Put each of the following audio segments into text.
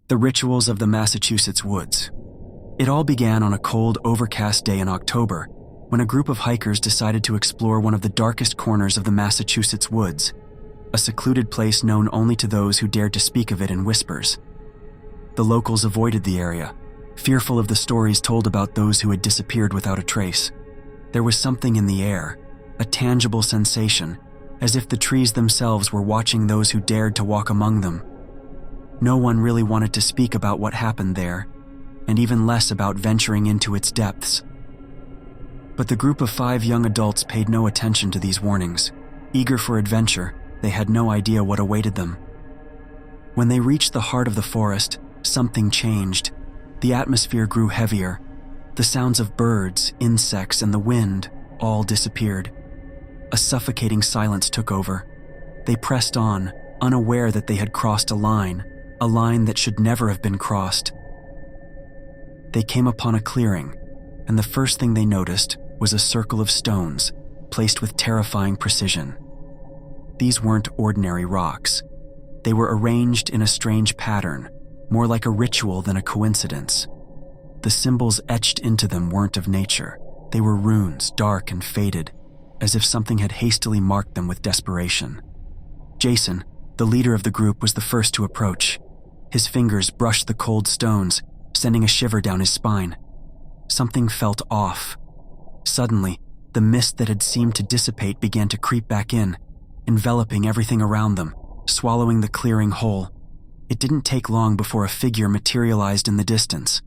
The rituals of the Massachusetts woods. It all began on a cold, overcast day in October, when a group of hikers decided to explore one of the darkest corners of the Massachusetts woods, a secluded place known only to those who dared to speak of it in whispers. The locals avoided the area, fearful of the stories told about those who had disappeared without a trace. There was something in the air, a tangible sensation, as if the trees themselves were watching those who dared to walk among them. No one really wanted to speak about what happened there, and even less about venturing into its depths. But the group of 5 young adults paid no attention to these warnings. Eager for adventure, they had no idea what awaited them. When they reached the heart of the forest, something changed. The atmosphere grew heavier. The sounds of birds, insects, and the wind all disappeared. A suffocating silence took over. They pressed on, unaware that they had crossed a line that should never have been crossed. They came upon a clearing, and the first thing they noticed was a circle of stones placed with terrifying precision. These weren't ordinary rocks. They were arranged in a strange pattern, more like a ritual than a coincidence. The symbols etched into them weren't of nature. They were runes, dark and faded, as if something had hastily marked them with desperation. Jason, the leader of the group, was the first to approach. His fingers brushed the cold stones, sending a shiver down his spine. Something felt off. Suddenly, the mist that had seemed to dissipate began to creep back in, enveloping everything around them, swallowing the clearing whole. It didn't take long before a figure materialized in the distance.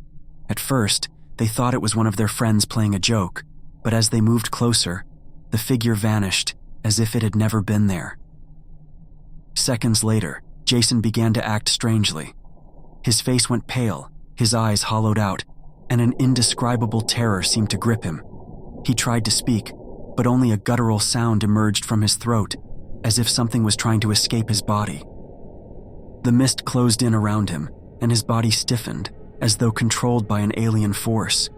At first, they thought it was one of their friends playing a joke, but as they moved closer, the figure vanished as if it had never been there. Seconds later, Jason began to act strangely. His face went pale, his eyes hollowed out, and an indescribable terror seemed to grip him. He tried to speak, but only a guttural sound emerged from his throat, as if something was trying to escape his body. The mist closed in around him, and his body stiffened, as though controlled by an alien force.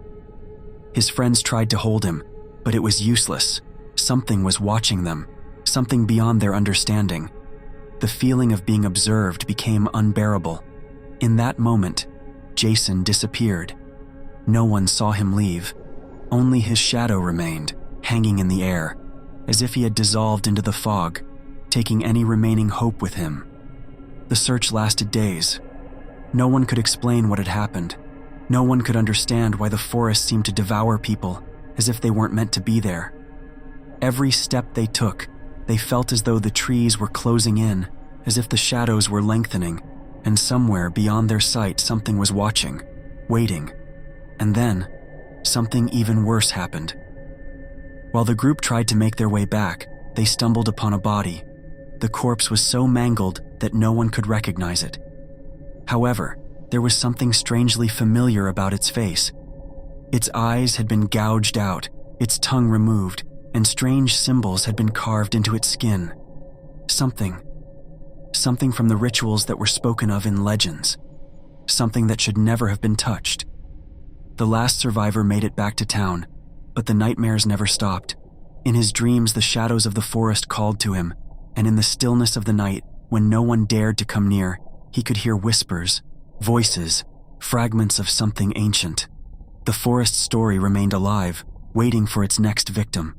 His friends tried to hold him, but it was useless. Something was watching them, something beyond their understanding. The feeling of being observed became unbearable. In that moment, Jason disappeared. No one saw him leave. Only his shadow remained, hanging in the air, as if he had dissolved into the fog, taking any remaining hope with him. The search lasted days. No one could explain what had happened. No one could understand why the forest seemed to devour people, as if they weren't meant to be there. Every step they took, they felt as though the trees were closing in, as if the shadows were lengthening, and somewhere beyond their sight something was watching, waiting. And then, something even worse happened. While the group tried to make their way back, they stumbled upon a body. The corpse was so mangled that no one could recognize it. However, there was something strangely familiar about its face. Its eyes had been gouged out, its tongue removed, and strange symbols had been carved into its skin. Something from the rituals that were spoken of in legends. Something that should never have been touched. The last survivor made it back to town, but the nightmares never stopped. In his dreams, the shadows of the forest called to him, and in the stillness of the night, when no one dared to come near, he could hear whispers, voices, fragments of something ancient. The forest story remained alive, waiting for its next victim.